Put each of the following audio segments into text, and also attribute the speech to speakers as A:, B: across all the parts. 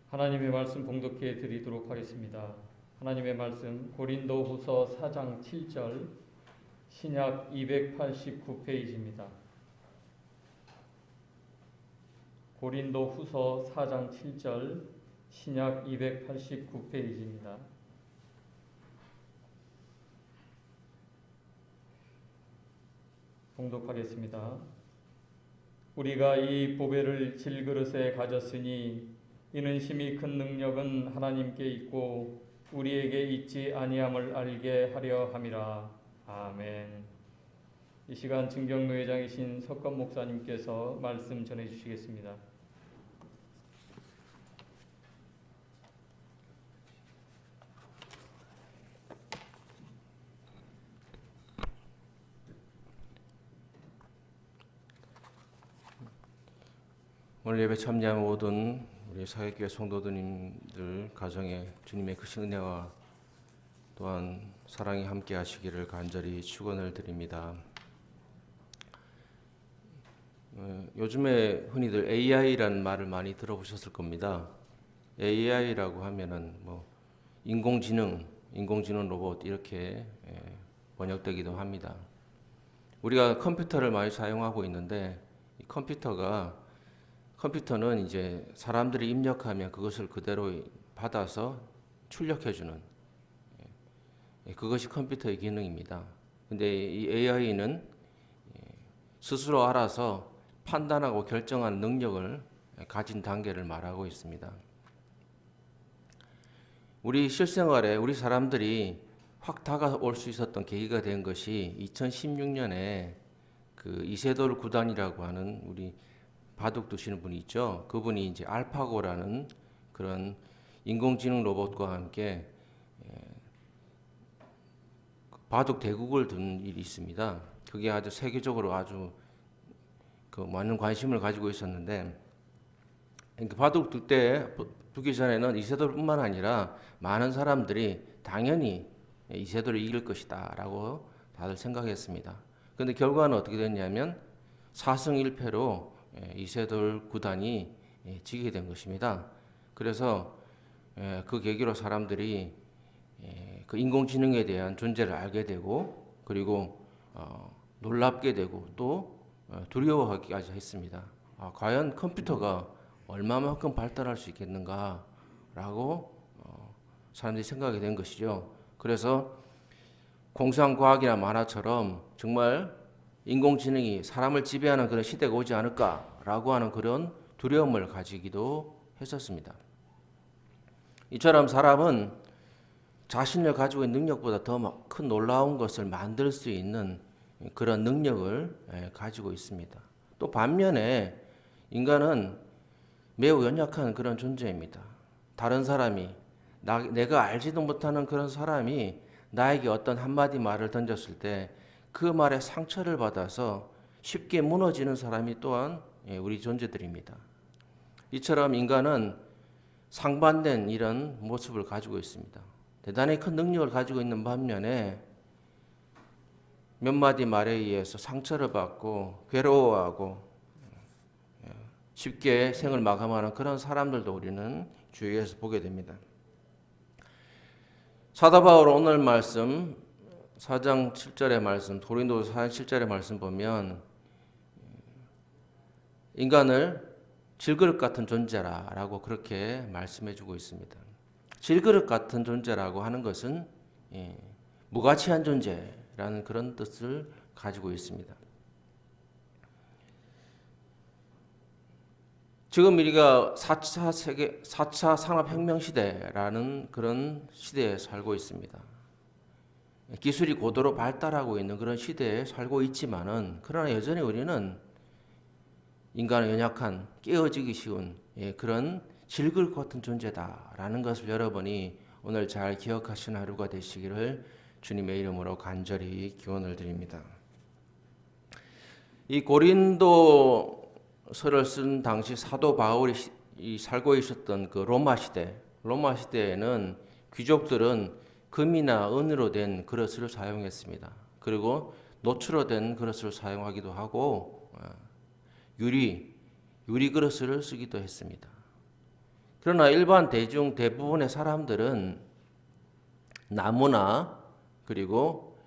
A: 하나님의 말씀 봉독해 드리도록 하겠습니다. 하나님의 말씀 고린도후서 4장 7절 신약 289페이지입니다. 고린도후서 4장 7절 신약 289페이지입니다. 봉독하겠습니다. 우리가 이 보배를 질그릇에 가졌으니 이는 심히 큰 능력은 하나님께 있고 우리에게 있지 아니함을 알게 하려 함이라. 아멘. 이 시간 증경노회장이신 석권 목사님께서 말씀 전해 주시겠습니다.
B: 오늘 예배 참여한 모든 우리 사역교회 성도님들 가정에 주님의 크신 은혜와 또한 사랑이 함께 하시기를 간절히 축원을 드립니다. 요즘에 흔히들 AI라는 말을 많이 들어보셨을 겁니다. AI라고 하면은 인공지능 로봇 이렇게 번역되기도 합니다. 우리가 컴퓨터를 많이 사용하고 있는데 이 컴퓨터는 이제 사람들이 입력하면 그것을 그대로 받아서 출력해주는 그것이 컴퓨터의 기능입니다. 근데 이 AI는 스스로 알아서 판단하고 결정하는 능력을 가진 단계를 말하고 있습니다. 우리 실생활에 우리 사람들이 확 다가올 수 있었던 계기가 된 것이 2016년에 그 이세돌 구단이라고 하는 우리 바둑 두시는 분이 있죠. 그분이 이제 알파고라는 그런 인공지능 로봇과 함께 바둑 대국을 둔 일이 있습니다. 그게 아주 세계적으로 아주 많은 관심을 가지고 있었는데 바둑 두기 전에는 이세돌뿐만 아니라 많은 사람들이 당연히 이세돌이 이길 것이다라고 다들 생각했습니다. 그런데 결과는 어떻게 됐냐면 4승 1패로 이세돌 구단이 지게 된 것입니다. 그래서 그 계기로 사람들이 그 인공지능에 대한 존재를 알게 되고 그리고 놀랍게 되고 또 두려워하기까지 했습니다. 과연 컴퓨터가 얼마만큼 발달할 수 있겠는가라고 사람들이 생각이 된 것이죠. 그래서 공상과학이나 만화처럼 정말 인공지능이 사람을 지배하는 그런 시대가 오지 않을까라고 하는 그런 두려움을 가지기도 했었습니다. 이처럼 사람은 자신을 가지고 있는 능력보다 더 큰 놀라운 것을 만들 수 있는 그런 능력을 가지고 있습니다. 또 반면에 인간은 매우 연약한 그런 존재입니다. 다른 사람이 내가 알지도 못하는 그런 사람이 나에게 어떤 한마디 말을 던졌을 때 그 말에 상처를 받아서 쉽게 무너지는 사람이 또한 우리 존재들입니다. 이처럼 인간은 상반된 이런 모습을 가지고 있습니다. 대단히 큰 능력을 가지고 있는 반면에 몇 마디 말에 의해서 상처를 받고 괴로워하고 쉽게 생을 마감하는 그런 사람들도 우리는 주위에서 보게 됩니다. 사도 바울 오늘 말씀 4장 7절의 말씀, 고린도서 4장 7절의 말씀 보면 인간을 질그릇 같은 존재라고 그렇게 말씀해주고 있습니다. 질그릇 같은 존재라고 하는 것은 무가치한 존재라는 그런 뜻을 가지고 있습니다. 지금 우리가 4차 산업혁명 시대라는 그런 시대에 살고 있습니다. 기술이 고도로 발달하고 있는 그런 시대에 살고 있지만은 그러나 여전히 우리는 인간은 연약한 깨어지기 쉬운 그런 질그릇 같은 존재다라는 것을 여러분이 오늘 잘 기억하시는 하루가 되시기를 주님의 이름으로 간절히 기원을 드립니다. 이 고린도서를 쓴 당시 사도 바울이 살고 있었던 그 로마 시대에는 귀족들은 금이나 은으로 된 그릇을 사용했습니다. 그리고 노추로 된 그릇을 사용하기도 하고 유리 그릇을 쓰기도 했습니다. 그러나 일반 대중 대부분의 사람들은 나무나 그리고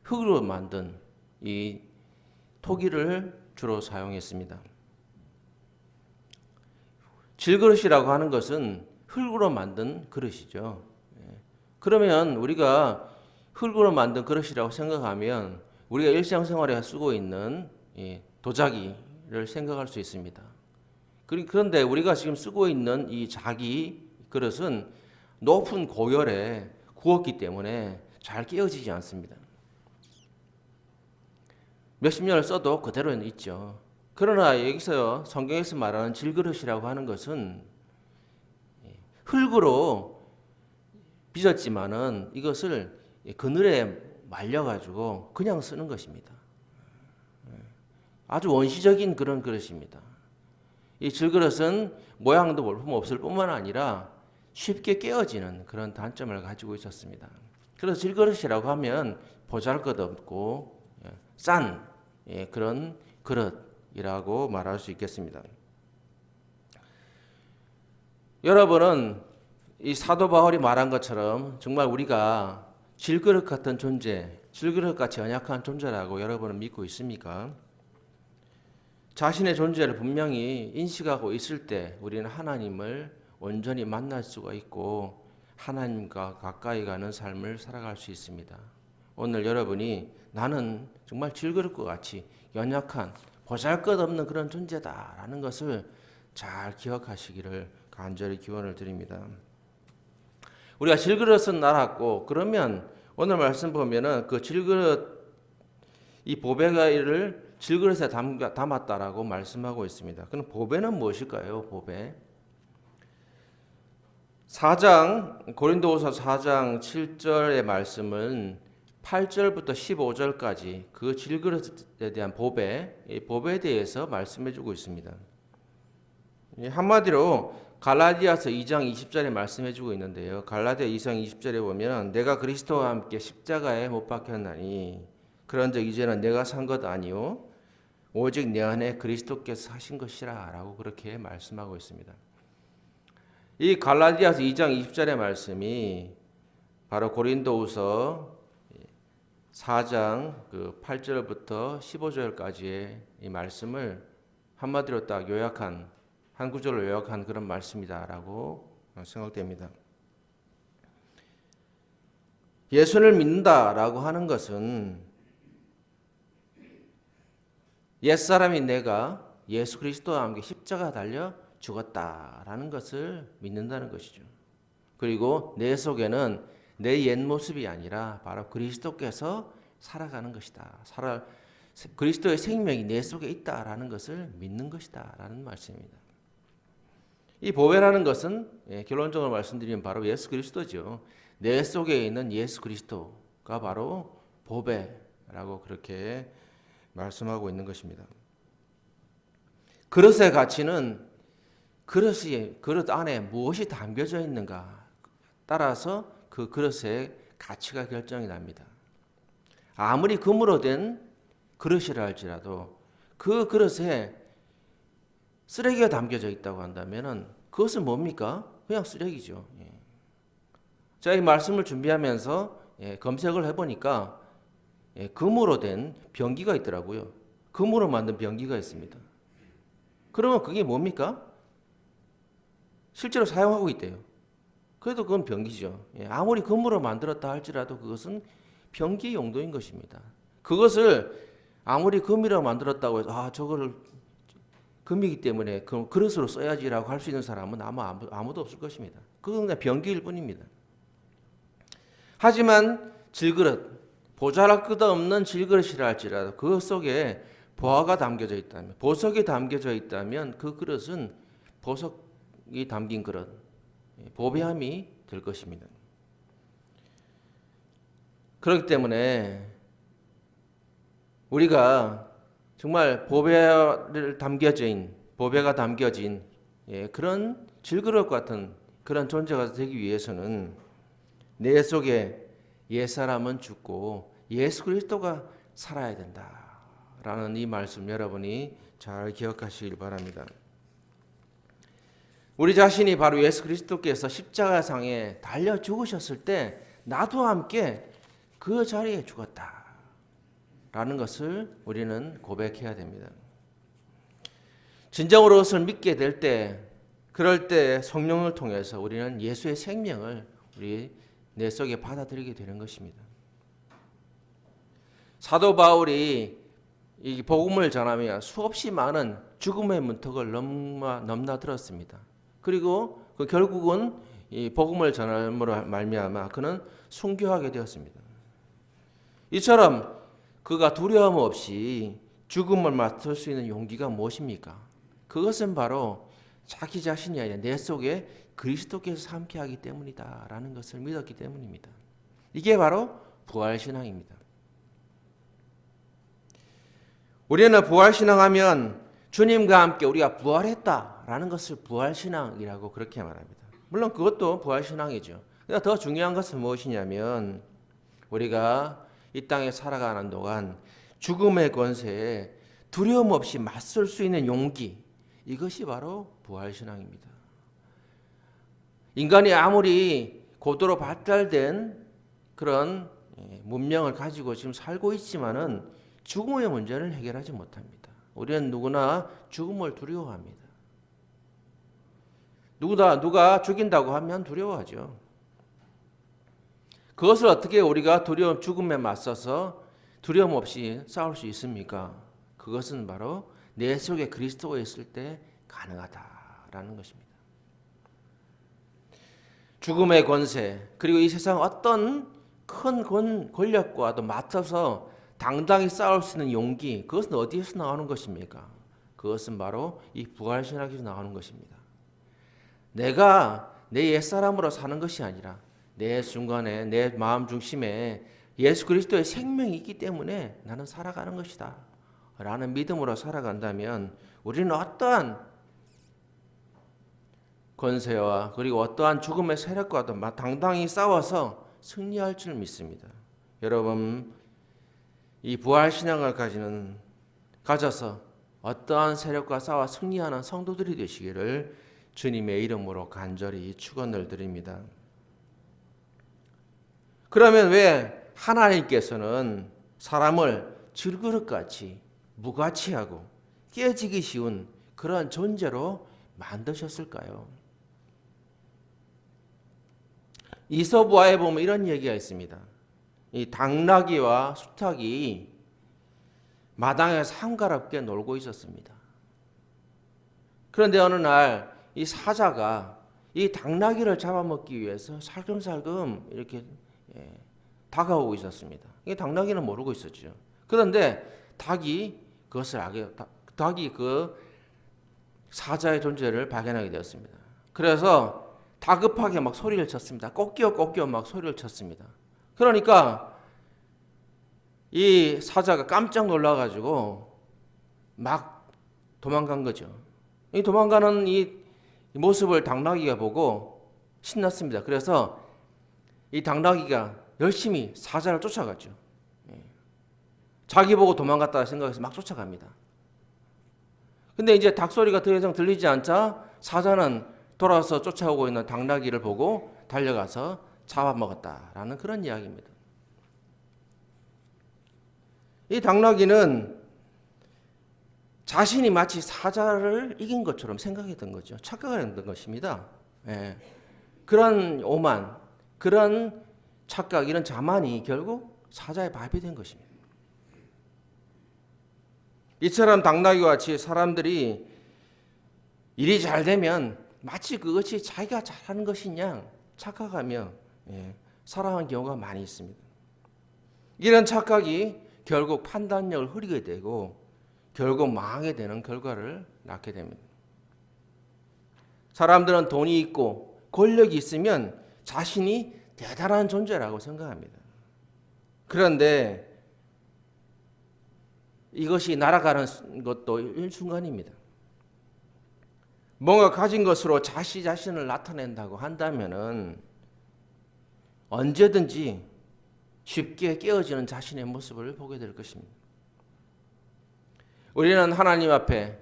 B: 흙으로 만든 이 토기를 주로 사용했습니다. 질그릇이라고 하는 것은 흙으로 만든 그릇이죠. 그러면 우리가 흙으로 만든 그릇이라고 생각하면 우리가 일상생활에 쓰고 있는 도자기를 생각할 수 있습니다. 그런데 우리가 지금 쓰고 있는 이 자기 그릇은 높은 고열에 구웠기 때문에 잘 깨어지지 않습니다. 몇십 년을 써도 그대로는 있죠. 그러나 여기서 성경에서 말하는 질그릇이라고 하는 것은 흙으로 빚었지만은 이것을 그늘에 말려가지고 그냥 쓰는 것입니다. 아주 원시적인 그런 그릇입니다. 이 질그릇은 모양도 볼품 없을 뿐만 아니라 쉽게 깨어지는 그런 단점을 가지고 있었습니다. 그래서 질그릇이라고 하면 보잘것없고 싼 그런 그릇이라고 말할 수 있겠습니다. 여러분은 이 사도 바울이 말한 것처럼 정말 우리가 질그릇 같은 존재, 질그릇같이 연약한 존재라고 여러분은 믿고 있습니까? 자신의 존재를 분명히 인식하고 있을 때 우리는 하나님을 온전히 만날 수가 있고 하나님과 가까이 가는 삶을 살아갈 수 있습니다. 오늘 여러분이 나는 정말 질그릇과 같이 연약한 보잘것없는 그런 존재다라는 것을 잘 기억하시기를 간절히 기원을 드립니다. 우리가 질그릇은 알았고 그러면 오늘 말씀 보면은 그 질그릇 이 보배를 질그릇에 담았다라고 말씀하고 있습니다. 그럼 보배는 무엇일까요? 보배. 4장 고린도후서 4장 7절의 말씀은 8절부터 15절까지 그 질그릇에 대한 보배, 이 보배에 대해서 말씀해 주고 있습니다. 한마디로 갈라디아서 2장 20절에 말씀해 주고 있는데요. 갈라디아 2장 20절에 보면 내가 그리스도와 함께 십자가에 못 박혔나니 그런즉 이제는 내가 산 것 아니요 오직 내 안에 그리스도께서 사신 것이라 라고 그렇게 말씀하고 있습니다. 이 갈라디아서 2장 20절의 말씀이 바로 고린도후서 4장 8절부터 15절까지의 이 말씀을 한마디로 딱 요약한 한 구절로 요약한 그런 말씀이다라고 생각됩니다. 예수를 믿는다라고 하는 것은 옛사람인 내가 예수 그리스도와 함께 십자가 달려 죽었다라는 것을 믿는다는 것이죠. 그리고 내 속에는 내 옛 모습이 아니라 바로 그리스도께서 살아가는 것이다. 그리스도의 생명이 내 속에 있다라는 것을 믿는 것이다라는 말씀입니다. 이 보배라는 것은 결론적으로 말씀드리면 바로 예수 그리스도죠. 내 속에 있는 예수 그리스도가 바로 보배라고 그렇게 말씀하고 있는 것입니다. 그릇의 가치는 그릇 안에 무엇이 담겨져 있는가 따라서 그 그릇의 가치가 결정이 납니다. 아무리 금으로 된 그릇이라 할지라도 그 그릇에 쓰레기가 담겨져 있다고 한다면 그것은 뭡니까? 그냥 쓰레기죠. 제가 이 말씀을 준비하면서 검색을 해보니까 금으로 된 병기가 있더라고요. 금으로 만든 병기가 있습니다. 그러면 그게 뭡니까? 실제로 사용하고 있대요. 그래도 그건 병기죠. 아무리 금으로 만들었다 할지라도 그것은 병기의 용도인 것입니다. 그것을 아무리 금이라고 만들었다고 해서 저거를 금이기 때문에 그럼 그릇으로 써야지라고 할 수 있는 사람은 아마 아무도 없을 것입니다. 그건 그냥 병기일 뿐입니다. 하지만 질그릇, 보잘것없는 질그릇이라 할지라도 그 속에 보화가 담겨져 있다면, 보석이 담겨져 있다면 그 그릇은 보석이 담긴 그릇, 보배함이 될 것입니다. 그렇기 때문에 우리가 정말 보배가 담겨진 그런 질그릇 같은 그런 존재가 되기 위해서는 내 속에 옛사람은 죽고 예수 그리스도가 살아야 된다라는 이 말씀 여러분이 잘 기억하시길 바랍니다. 우리 자신이 바로 예수 그리스도께서 십자가상에 달려 죽으셨을 때 나도 함께 그 자리에 죽었다라는 것을 우리는 고백해야 됩니다. 진정으로 그것을 믿게 될 때, 그럴 때 성령을 통해서 우리는 예수의 생명을 우리 내 속에 받아들이게 되는 것입니다. 사도 바울이 이 복음을 전하며 수없이 많은 죽음의 문턱을 넘나들었습니다. 그리고 결국은 이 복음을 전함으로 말미암아 그는 순교하게 되었습니다. 이처럼 그가 두려움 없이 죽음을 맡을 수 있는 용기가 무엇입니까? 그것은 바로 자기 자신이 아니라 내 속에 그리스도께서 함께하기 때문이다라는 것을 믿었기 때문입니다. 이게 바로 부활신앙입니다. 우리는 부활신앙하면 주님과 함께 우리가 부활했다라는 것을 부활신앙이라고 그렇게 말합니다. 물론 그것도 부활신앙이죠. 그러나 더 중요한 것은 무엇이냐면 우리가 이 땅에 살아가는 동안 죽음의 권세에 두려움 없이 맞설 수 있는 용기, 이것이 바로 부활신앙입니다. 인간이 아무리 고도로 발달된 그런 문명을 가지고 지금 살고 있지만은 죽음의 문제를 해결하지 못합니다. 우리는 누구나 죽음을 두려워합니다. 누가 죽인다고 하면 두려워하죠. 그것을 어떻게 우리가 죽음에 맞서서 두려움 없이 싸울 수 있습니까? 그것은 바로 내 속에 그리스도가 있을 때 가능하다라는 것입니다. 죽음의 권세, 그리고 이 세상 어떤 큰 권력과도 맞서서 당당히 싸울 수 있는 용기, 그것은 어디에서 나오는 것입니까? 그것은 바로 이 부활신학에서 나오는 것입니다. 내가 내 옛사람으로 사는 것이 아니라 내 순간에 내 마음 중심에 예수 그리스도의 생명이 있기 때문에 나는 살아가는 것이다 라는 믿음으로 살아간다면 우리는 어떠한 권세와 그리고 어떠한 죽음의 세력과도 당당히 싸워서 승리할 줄 믿습니다. 여러분, 이 부활신앙을 가져서 어떠한 세력과 싸워 승리하는 성도들이 되시기를 주님의 이름으로 간절히 축원을 드립니다. 그러면 왜 하나님께서는 사람을 질그릇같이 무가치하고 깨지기 쉬운 그런 존재로 만드셨을까요? 이서부화에 보면 이런 얘기가 있습니다. 이 당나귀와 수탉이 마당에서 한가롭게 놀고 있었습니다. 그런데 어느 날 이 사자가 이 당나귀를 잡아먹기 위해서 살금살금 이렇게 다가오고 있었습니다. 이 당나귀는 모르고 있었죠. 그런데 닭이 그 사자의 존재를 발견하게 되었습니다. 그래서 다급하게 막 소리를 쳤습니다. 꼬끼어 막 소리를 쳤습니다. 그러니까 이 사자가 깜짝 놀라가지고 막 도망간 거죠. 이 도망가는 이 모습을 당나귀가 보고 신났습니다. 그래서 이 당나귀가 열심히 사자를 쫓아갔죠. 자기 보고 도망갔다 생각해서 막 쫓아갑니다. 근데 이제 닭 소리가 더 이상 들리지 않자 사자는 돌아서 쫓아오고 있는 당나귀를 보고 달려가서 잡아먹었다라는 그런 이야기입니다. 이 당나귀는 자신이 마치 사자를 이긴 것처럼 생각했던 거죠. 착각했던 것입니다. 그런 오만, 그런 착각, 이런 자만이 결국 사자의 밥이 된 것입니다. 이처럼 당나귀와 같이 사람들이 일이 잘 되면 마치 그것이 자기가 잘하는 것이냐 착각하며 살아가는 경우가 많이 있습니다. 이런 착각이 결국 판단력을 흐리게 되고 결국 망하게 되는 결과를 낳게 됩니다. 사람들은 돈이 있고 권력이 있으면 자신이 대단한 존재라고 생각합니다. 그런데 이것이 날아가는 것도 일순간입니다. 뭔가 가진 것으로 자신을 나타낸다고 한다면은 언제든지 쉽게 깨어지는 자신의 모습을 보게 될 것입니다. 우리는 하나님 앞에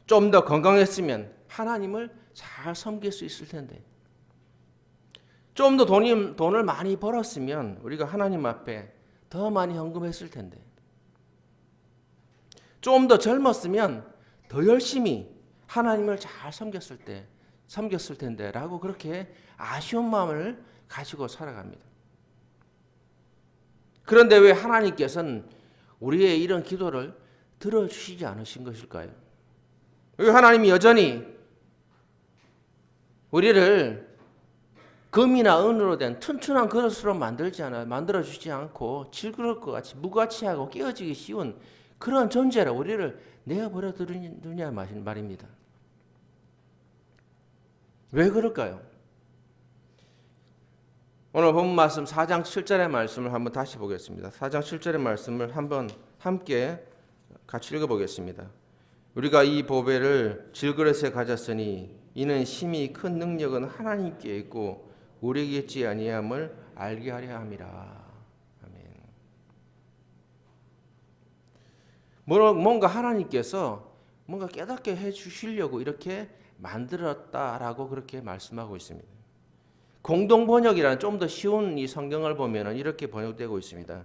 B: 좀 더 건강했으면 하나님을 잘 섬길 수 있을 텐데. 좀 더 돈을 많이 벌었으면 우리가 하나님 앞에 더 많이 헌금했을 텐데. 좀 더 젊었으면 더 열심히 하나님을 잘 섬겼을 텐데라고 그렇게 아쉬운 마음을 가지고 살아갑니다. 그런데 왜 하나님께서는 우리의 이런 기도를 들어주시지 않으신 것일까요? 왜 하나님이 여전히 우리를 금이나 은으로 된 튼튼한 그릇으로 만들어주지 않고 질그릇 것 같이 무가치하고 깨어지기 쉬운 그런 존재라 우리를 내어버려 두냐 말입니다. 왜 그럴까요? 오늘 본 말씀 4장 7절의 말씀을 한번 다시 보겠습니다. 4장 7절의 말씀을 한번 함께 같이 읽어보겠습니다. 우리가 이 보배를 질그릇에 가졌으니 이는 심히 큰 능력은 하나님께 있고 우리에게 있지 아니함을 알게 하려 함이라. 아멘. 뭔가 하나님께서 뭔가 깨닫게 해주시려고 이렇게 만들었다라고 그렇게 말씀하고 있습니다. 공동 번역이라는 좀 더 쉬운 이 성경을 보면은 이렇게 번역되고 있습니다.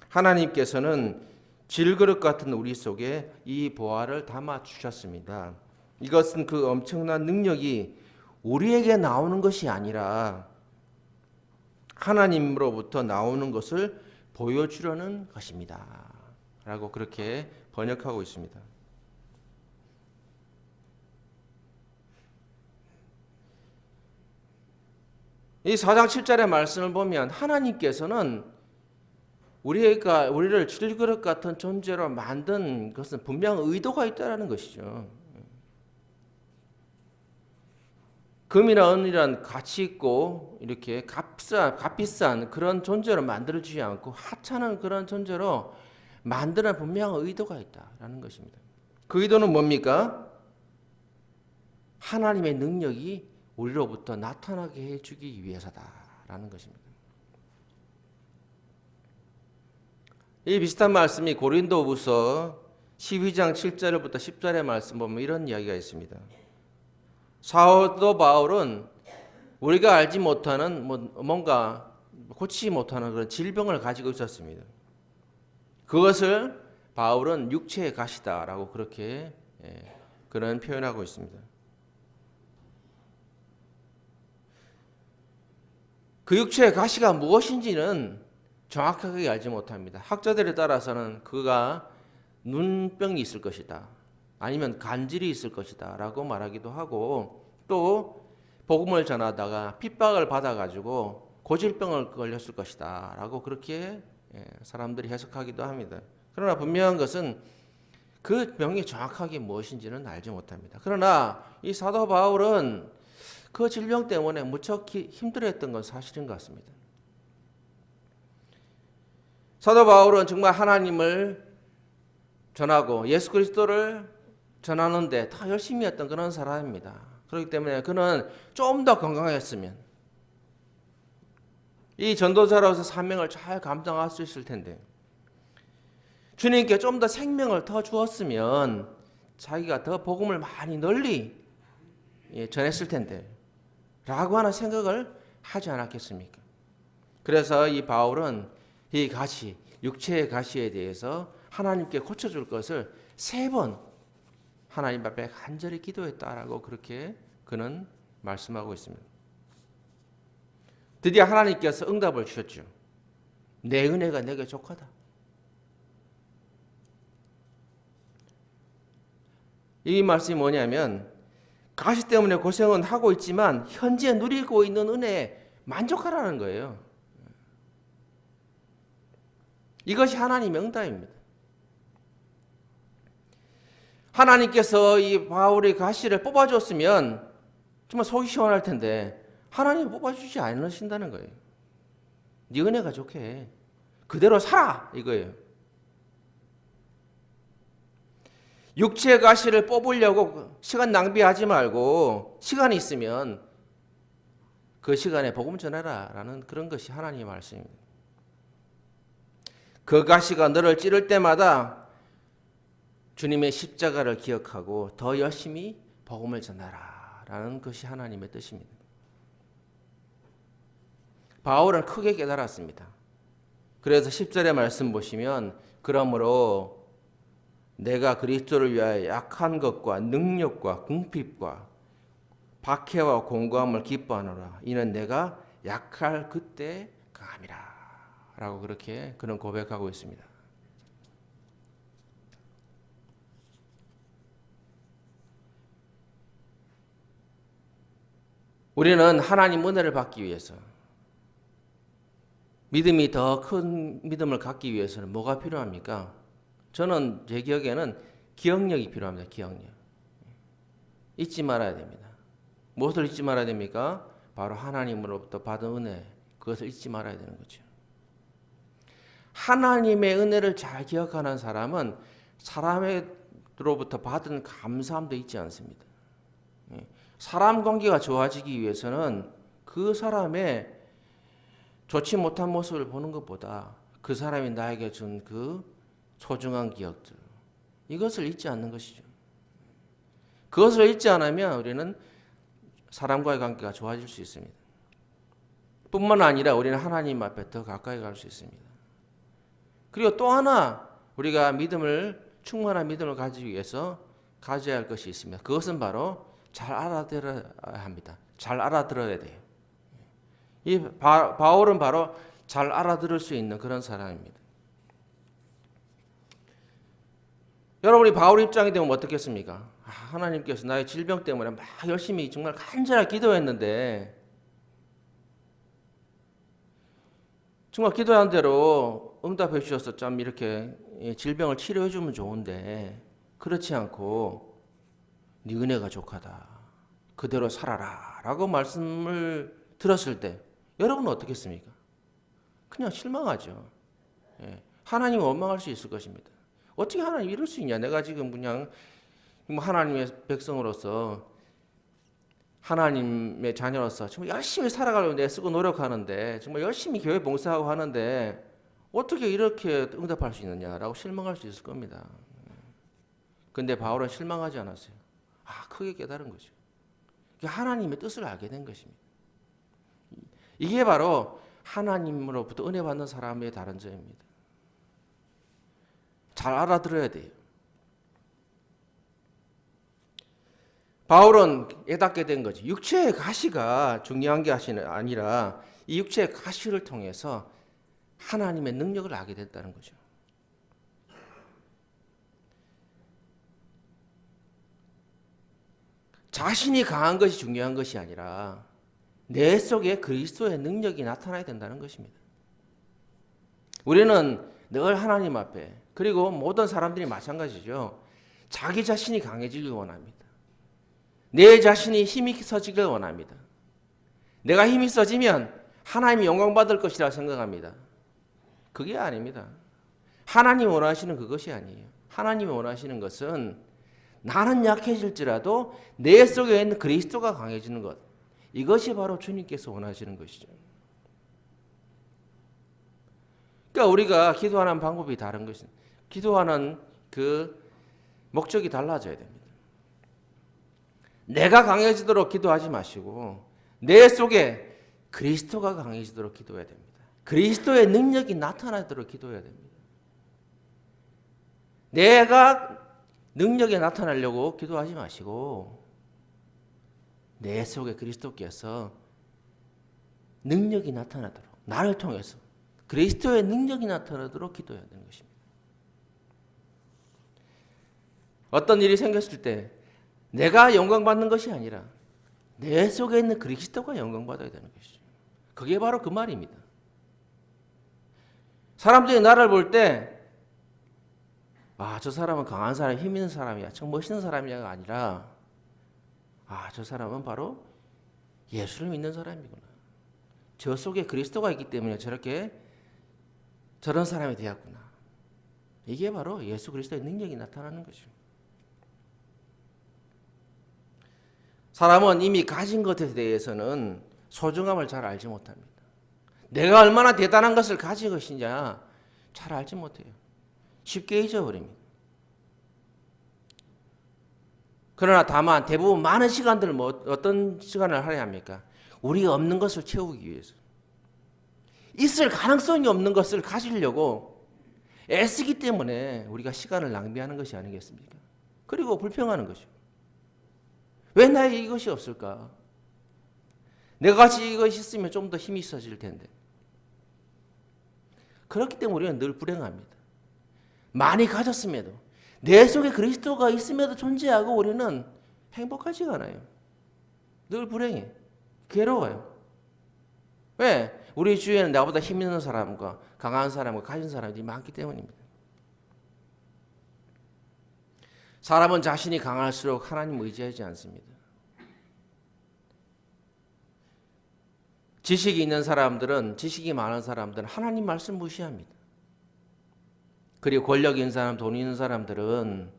B: 하나님께서는 질그릇 같은 우리 속에 이 보화를 담아 주셨습니다. 이것은 그 엄청난 능력이 우리에게 나오는 것이 아니라 하나님으로부터 나오는 것을 보여주려는 것입니다. 라고 그렇게 번역하고 있습니다. 이 4장 7절의 말씀을 보면 하나님께서는 우리를 질그릇 같은 존재로 만든 것은 분명 의도가 있다는 것이죠. 금이나 은이란 가치 있고 이렇게 값비싼 그런 존재로 만들어주지 않고 하찮은 그런 존재로 만드는 분명한 의도가 있다라는 것입니다. 그 의도는 뭡니까? 하나님의 능력이 우리로부터 나타나게 해주기 위해서다라는 것입니다. 이 비슷한 말씀이 고린도후서 12장 7절부터 10절의 말씀 보면 이런 이야기가 있습니다. 사도 바울은 우리가 알지 못하는 뭔가 고치지 못하는 그런 질병을 가지고 있었습니다. 그것을 바울은 육체의 가시다라고 그렇게 그런 표현하고 있습니다. 그 육체의 가시가 무엇인지는 정확하게 알지 못합니다. 학자들에 따라서는 그가 눈병이 있을 것이다. 아니면 간질이 있을 것이다. 라고 말하기도 하고 또 복음을 전하다가 핍박을 받아가지고 고질병을 걸렸을 것이다. 라고 그렇게 사람들이 해석하기도 합니다. 그러나 분명한 것은 그 병이 정확하게 무엇인지는 알지 못합니다. 그러나 이 사도 바울은 그 질병 때문에 무척 힘들어했던 건 사실인 것 같습니다. 사도 바울은 정말 하나님을 전하고 예수 그리스도를 전하는데 다 열심히 했던 그런 사람입니다. 그렇기 때문에 그는 좀 더 건강했으면 이 전도자로서 사명을 잘 감당할 수 있을 텐데 주님께 좀 더 생명을 더 주었으면 자기가 더 복음을 많이 널리 전했을 텐데 라고 하는 생각을 하지 않았겠습니까? 그래서 이 바울은 이 가시, 육체의 가시에 대해서 하나님께 고쳐줄 것을 3번 하나님 앞에 간절히 기도했다라고 그렇게 그는 말씀하고 있습니다. 드디어 하나님께서 응답을 주셨죠. 내 은혜가 내게 족하다. 이 말씀이 뭐냐면 가시 때문에 고생은 하고 있지만 현재 누리고 있는 은혜에 만족하라는 거예요. 이것이 하나님의 응답입니다. 하나님께서 이 바울의 가시를 뽑아줬으면 정말 속이 시원할 텐데 하나님 뽑아주지 않으신다는 거예요. 네 은혜가 좋게 그대로 살아 이거예요. 육체의 가시를 뽑으려고 시간 낭비하지 말고 시간이 있으면 그 시간에 복음 전해라 라는 그런 것이 하나님의 말씀입니다. 그 가시가 너를 찌를 때마다 주님의 십자가를 기억하고 더 열심히 복음을 전하라 라는 것이 하나님의 뜻입니다. 바울은 크게 깨달았습니다. 그래서 10절의 말씀 보시면 그러므로 내가 그리스도를 위하여 약한 것과 능력과 궁핍과 박해와 공고함을 기뻐하노라. 이는 내가 약할 그때 강함이라. 라고 그렇게 그는 고백하고 있습니다. 우리는 하나님 은혜를 받기 위해서, 믿음이 더 큰 믿음을 갖기 위해서는 뭐가 필요합니까? 저는 제 기억에는 기억력이 필요합니다. 기억력. 잊지 말아야 됩니다. 무엇을 잊지 말아야 됩니까? 바로 하나님으로부터 받은 은혜, 그것을 잊지 말아야 되는 거죠. 하나님의 은혜를 잘 기억하는 사람은 사람으로부터 받은 감사함도 잊지 않습니다. 사람 관계가 좋아지기 위해서는 그 사람의 좋지 못한 모습을 보는 것보다 그 사람이 나에게 준 그 소중한 기억들, 이것을 잊지 않는 것이죠. 그것을 잊지 않으면 우리는 사람과의 관계가 좋아질 수 있습니다. 뿐만 아니라 우리는 하나님 앞에 더 가까이 갈 수 있습니다. 그리고 또 하나 우리가 충만한 믿음을 가지기 위해서 가져야 할 것이 있습니다. 그것은 바로 잘 알아들어야 합니다. 잘 알아들어야 돼요. 이 바울은 바로 잘 알아들을 수 있는 그런 사람입니다. 여러분이 바울 입장이 되면 어떻겠습니까? 하나님께서 나의 질병 때문에 막 열심히 정말 간절하게 기도했는데 정말 기도한 대로 응답해 주셔서 좀 이렇게 질병을 치료해 주면 좋은데 그렇지 않고 네 은혜가 족하다. 그대로 살아라. 라고 말씀을 들었을 때 여러분은 어떻겠습니까? 그냥 실망하죠. 하나님은 원망할 수 있을 것입니다. 어떻게 하나님 이럴 수 있냐? 내가 지금 그냥 하나님의 백성으로서 하나님의 자녀로서 정말 열심히 살아가려고 애쓰고 노력하는데 정말 열심히 교회 봉사하고 하는데 어떻게 이렇게 응답할 수 있느냐라고 실망할 수 있을 겁니다. 근데 바울은 실망하지 않았어요. 크게 깨달은 거죠. 하나님의 뜻을 알게 된 것입니다. 이게 바로 하나님으로부터 은혜 받는 사람의 다른 점입니다. 잘 알아들어야 돼요. 바울은 깨닫게 된 거지. 육체의 가시가 중요한 게 아니라 이 육체의 가시를 통해서 하나님의 능력을 알게 됐다는 거죠. 자신이 강한 것이 중요한 것이 아니라 내 속에 그리스도의 능력이 나타나야 된다는 것입니다. 우리는 늘 하나님 앞에, 그리고 모든 사람들이 마찬가지죠. 자기 자신이 강해지길 원합니다. 내 자신이 힘이 서지길 원합니다. 내가 힘이 서지면 하나님이 영광받을 것이라 생각합니다. 그게 아닙니다. 하나님이 원하시는 그것이 아니에요. 하나님이 원하시는 것은 나는 약해질지라도 내 속에 있는 그리스도가 강해지는 것. 이것이 바로 주님께서 원하시는 것이죠. 그러니까 우리가 기도하는 방법이 다른 것입니다. 기도하는 그 목적이 달라져야 됩니다. 내가 강해지도록 기도하지 마시고 내 속에 그리스도가 강해지도록 기도해야 됩니다. 그리스도의 능력이 나타나도록 기도해야 됩니다. 내가 능력이 나타나려고 기도하지 마시고 내 속에 그리스도께서 능력이 나타나도록, 나를 통해서 그리스도의 능력이 나타나도록 기도해야 되는 것입니다. 어떤 일이 생겼을 때 내가 영광받는 것이 아니라 내 속에 있는 그리스도가 영광받아야 되는 것이죠. 그게 바로 그 말입니다. 사람들이 나를 볼 때 저 사람은 강한 사람, 힘 있는 사람이야, 참 멋있는 사람이야가 아니라 저 사람은 바로 예수를 믿는 사람이구나. 저 속에 그리스도가 있기 때문에 저런 사람이 되었구나. 이게 바로 예수 그리스도의 능력이 나타나는 것이죠. 사람은 이미 가진 것에 대해서는 소중함을 잘 알지 못합니다. 내가 얼마나 대단한 것을 가진 것이냐 잘 알지 못해요. 쉽게 잊어버립니다. 그러나 다만 대부분 많은 시간들을 어떤 시간을 할애해야 합니까? 우리가 없는 것을 채우기 위해서. 있을 가능성이 없는 것을 가지려고 애쓰기 때문에 우리가 시간을 낭비하는 것이 아니겠습니까? 그리고 불평하는 것이죠. 왜 나에게 이것이 없을까? 내가 같이 이것이 있으면 좀 더 힘이 있어질 텐데. 그렇기 때문에 우리는 늘 불행합니다. 많이 가졌음에도 내 속에 그리스도가 있음에도 존재하고 우리는 행복하지가 않아요. 늘 불행해. 괴로워요. 왜? 우리 주위에는 나보다 힘 있는 사람과 강한 사람과 가진 사람들이 많기 때문입니다. 사람은 자신이 강할수록 하나님을 의지하지 않습니다. 지식이 있는 사람들은, 지식이 많은 사람들은 하나님 말씀 무시합니다. 그리고 권력 있는 사람, 돈 있는 사람들은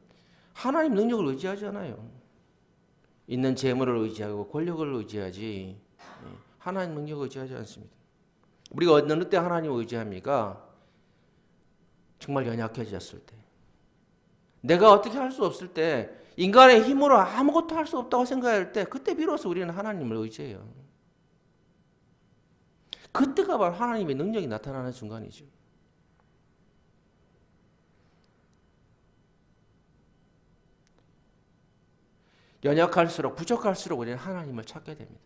B: 하나님 능력을 의지하지 않아요. 있는 재물을 의지하고 권력을 의지하지 하나님 능력을 의지하지 않습니다. 우리가 어느 때 하나님을 의지합니까? 정말 연약해졌을 때. 내가 어떻게 할 수 없을 때, 인간의 힘으로 아무것도 할 수 없다고 생각할 때, 그때 비로소 우리는 하나님을 의지해요. 그때가 바로 하나님의 능력이 나타나는 순간이죠. 연약할수록, 부족할수록 우리는 하나님을 찾게 됩니다.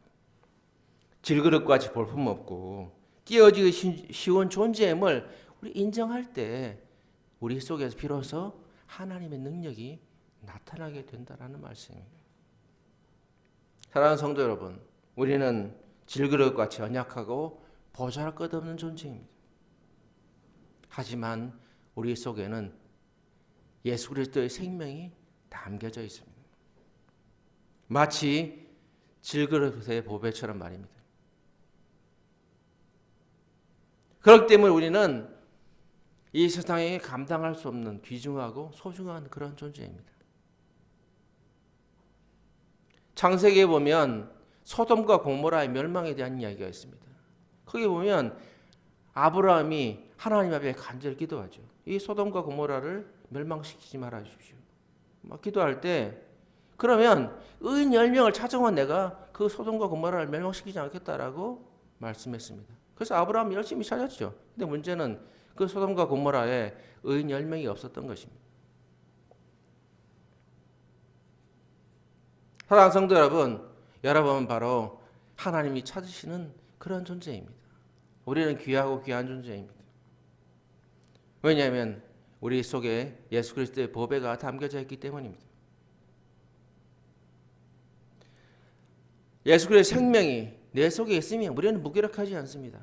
B: 질그릇같이 볼품없고 끼어지기 쉬운 존재임을 우리 인정할 때 우리 속에서 비로소 하나님의 능력이 나타나게 된다는 말씀입니다. 사랑하는 성도 여러분, 우리는 질그릇같이 연약하고 보잘할 것 없는 존재입니다. 하지만 우리 속에는 예수 그리스도의 생명이 담겨져 있습니다. 마치 질그릇의 보배처럼 말입니다. 그렇기 때문에 우리는 이 세상에 감당할 수 없는 귀중하고 소중한 그런 존재입니다. 창세기에 보면 소돔과 고모라의 멸망에 대한 이야기가 있습니다. 거기 보면 아브라함이 하나님 앞에 간절히 기도하죠. 이 소돔과 고모라를 멸망시키지 말아 주십시오. 막 기도할 때 그러면 의인 10명을 찾아온 내가 그 소돔과 고모라를 멸망시키지 않겠다라고 말씀했습니다. 그래서 아브라함이 열심히 찾았죠. 근데 문제는 그 소돔과 고모라에 의인 10명이 없었던 것입니다. 사랑하는 성도 여러분, 여러분은 바로 하나님이 찾으시는 그런 존재입니다. 우리는 귀하고 귀한 존재입니다. 왜냐하면 우리 속에 예수 그리스도의 보배가 담겨져 있기 때문입니다. 예수 그리스도의 생명이 내 속에 있으면 우리는 무기력하지 않습니다.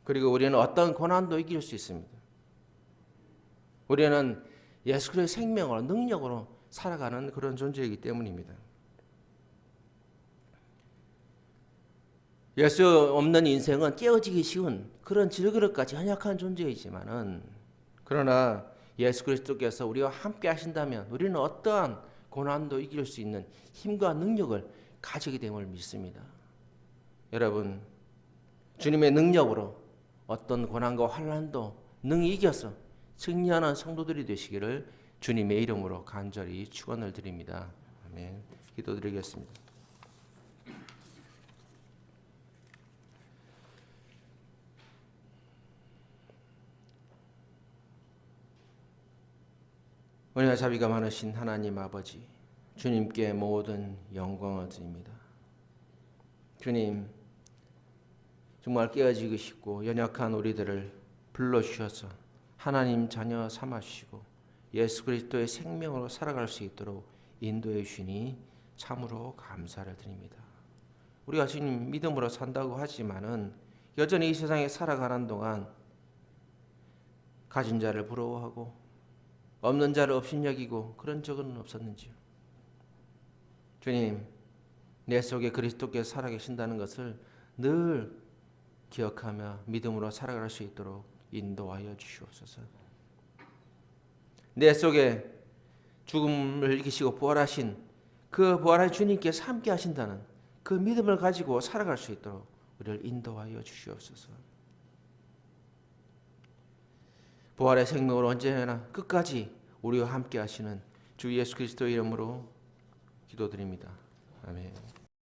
B: 그리고 우리는 어떤 고난도 이길 수 있습니다. 우리는 예수 그리스도의 생명으로 능력으로 살아가는 그런 존재이기 때문입니다. 예수 없는 인생은 깨어지기 쉬운 그런 질그릇같이 연약한 존재이지만은 그러나 예수 그리스도께서 우리와 함께 하신다면 우리는 어떠한 고난도 이길 수 있는 힘과 능력을 가지게 됨을 믿습니다. 여러분, 주님의 능력으로 어떤 고난과 환난도 능히 이겨서 승리하는 성도들이 되시기를 주님의 이름으로 간절히 축원을 드립니다. 아멘. 기도드리겠습니다. 은혜와 자비가 많으신 하나님 아버지, 주님께 모든 영광을 드립니다. 주님, 정말 깨어지고 싶고 연약한 우리들을 불러주셔서 하나님 자녀 삼아주시고 예수 그리스도의 생명으로 살아갈 수 있도록 인도해 주시니 참으로 감사를 드립니다. 우리가 주님 믿음으로 산다고 하지만은 여전히 이 세상에 살아가는 동안 가진 자를 부러워하고 없는 자를 업신여기고 그런 적은 없었는지요? 주님, 내 속에 그리스도께서 살아계신다는 것을 늘 기억하며 믿음으로 살아갈 수 있도록 인도하여 주시옵소서. 내 속에 죽음을 이기시고 부활하신 그 부활한 주님께서 함께 하신다는 그 믿음을 가지고 살아갈 수 있도록 우리를 인도하여 주시옵소서. 부활의 생명으로 언제나 끝까지 우리와 함께 하시는 주 예수 그리스도의 이름으로 기도드립니다. 아멘.